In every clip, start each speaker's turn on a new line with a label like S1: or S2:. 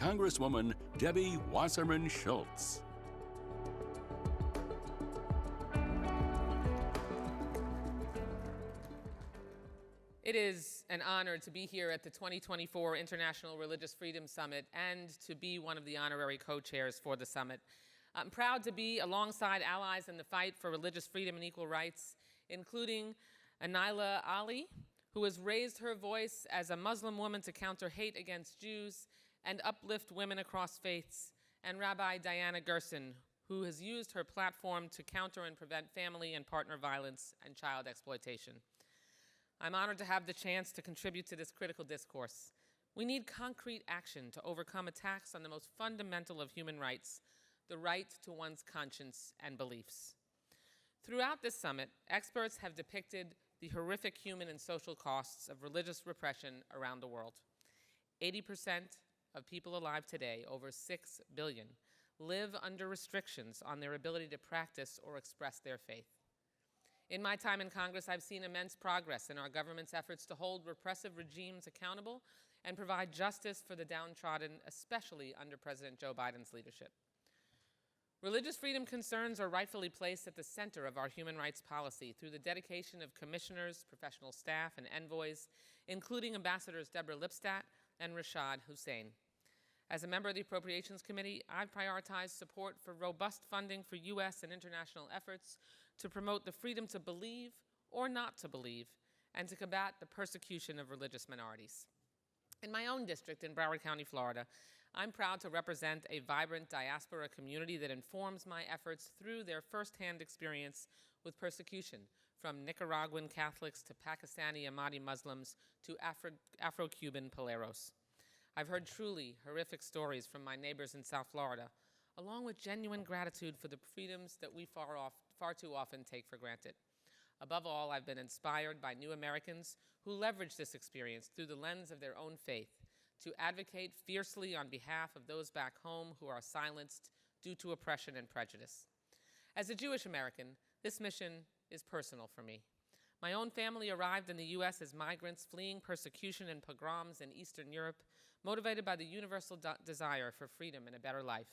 S1: Congresswoman Debbie Wasserman Schultz.
S2: It is an honor to be here at the 2024 International Religious Freedom Summit and to be one of the honorary co-chairs for the summit. I'm proud to be alongside allies in the fight for religious freedom and equal rights, including Anila Ali, who has raised her voice as a Muslim woman to counter hate against Jews and uplift women across faiths, and Rabbi Diana Gerson, who has used her platform to counter and prevent family and partner violence and child exploitation. I'm honored to have the chance to contribute to this critical discourse. We need concrete action to overcome attacks on the most fundamental of human rights, the right to one's conscience and beliefs. Throughout this summit, experts have depicted the horrific human and social costs of religious repression around the world. 80% of people alive today, over 6 billion, live under restrictions on their ability to practice or express their faith. In my time in Congress, I've seen immense progress in our government's efforts to hold repressive regimes accountable and provide justice for the downtrodden, especially under President Joe Biden's leadership. Religious freedom concerns are rightfully placed at the center of our human rights policy through the dedication of commissioners, professional staff, and envoys, including Ambassadors Deborah Lipstadt and Rashad Hussain. As a member of the Appropriations Committee, I've prioritized support for robust funding for U.S. and international efforts to promote the freedom to believe or not to believe and to combat the persecution of religious minorities. In my own district in Broward County, Florida, I'm proud to represent a vibrant diaspora community that informs my efforts through their firsthand experience with persecution, from Nicaraguan Catholics to Pakistani Ahmadi Muslims to Afro-Cuban Paleros. I've heard truly horrific stories from my neighbors in South Florida, along with genuine gratitude for the freedoms that we far too often take for granted. Above all, I've been inspired by new Americans who leverage this experience through the lens of their own faith to advocate fiercely on behalf of those back home who are silenced due to oppression and prejudice. As a Jewish American, this mission is personal for me. My own family arrived in the U.S. as migrants fleeing persecution and pogroms in Eastern Europe, motivated by the universal desire for freedom and a better life.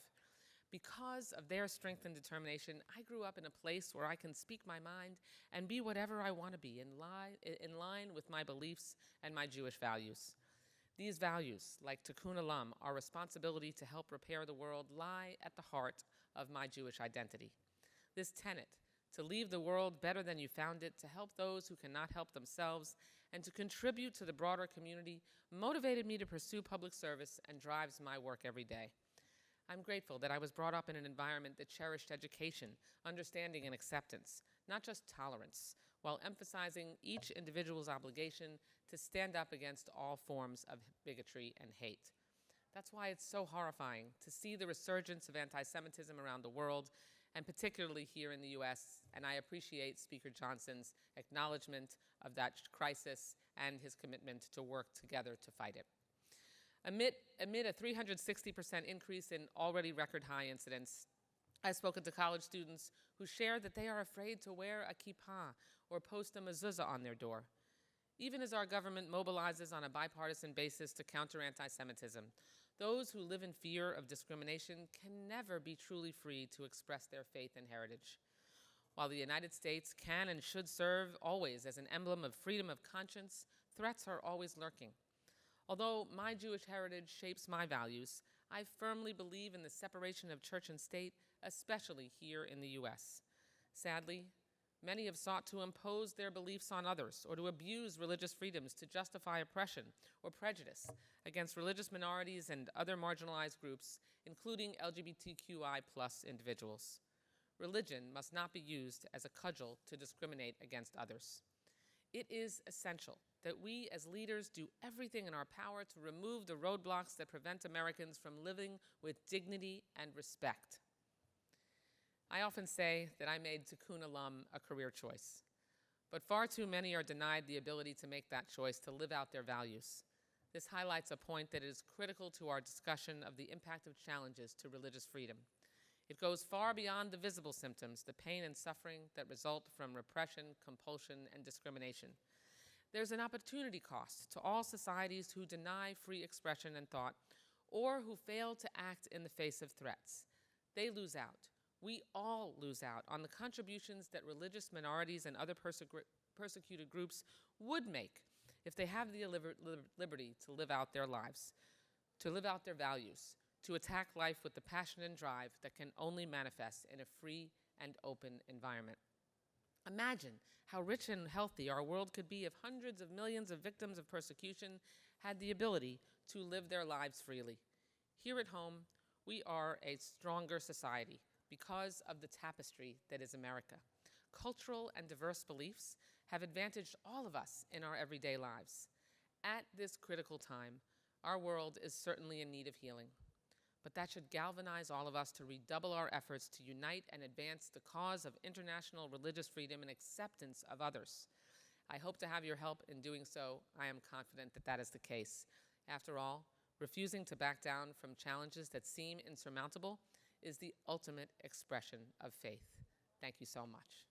S2: Because of their strength and determination, I grew up in a place where I can speak my mind and be whatever I want to be in line with my beliefs and my Jewish values. These values, like Tikkun Olam, our responsibility to help repair the world, lie at the heart of my Jewish identity. This tenet, to leave the world better than you found it, to help those who cannot help themselves, and to contribute to the broader community, motivated me to pursue public service and drives my work every day. I'm grateful that I was brought up in an environment that cherished education, understanding, and acceptance, not just tolerance, while emphasizing each individual's obligation to stand up against all forms of bigotry and hate. That's why it's so horrifying to see the resurgence of anti-Semitism around the world, and particularly here in the U.S., and I appreciate Speaker Johnson's acknowledgement of that crisis and his commitment to work together to fight it. Amid a 360% increase in already record-high incidents, I've spoken to college students who share that they are afraid to wear a kippah or post a mezuzah on their door. Even as our government mobilizes on a bipartisan basis to counter anti-Semitism, those who live in fear of discrimination can never be truly free to express their faith and heritage. While the United States can and should serve always as an emblem of freedom of conscience, threats are always lurking. Although my Jewish heritage shapes my values, I firmly believe in the separation of church and state, especially here in the U.S. Sadly, many have sought to impose their beliefs on others or to abuse religious freedoms to justify oppression or prejudice against religious minorities and other marginalized groups, including LGBTQI+ individuals. Religion must not be used as a cudgel to discriminate against others. It is essential that we as leaders do everything in our power to remove the roadblocks that prevent Americans from living with dignity and respect. I often say that I made Tikkun Olam a career choice, but far too many are denied the ability to make that choice to live out their values. This highlights a point that is critical to our discussion of the impact of challenges to religious freedom. It goes far beyond the visible symptoms, the pain and suffering that result from repression, compulsion, and discrimination. There's an opportunity cost to all societies who deny free expression and thought, or who fail to act in the face of threats. They lose out. We all lose out on the contributions that religious minorities and other persecuted groups would make if they have the liberty to live out their lives, to live out their values, to attack life with the passion and drive that can only manifest in a free and open environment. Imagine how rich and healthy our world could be if hundreds of millions of victims of persecution had the ability to live their lives freely. Here at home, we are a stronger society because of the tapestry that is America. Cultural and diverse beliefs have advantaged all of us in our everyday lives. At this critical time, our world is certainly in need of healing, but that should galvanize all of us to redouble our efforts to unite and advance the cause of international religious freedom and acceptance of others. I hope to have your help in doing so. I am confident that that is the case. After all, refusing to back down from challenges that seem insurmountable is the ultimate expression of faith. Thank you so much.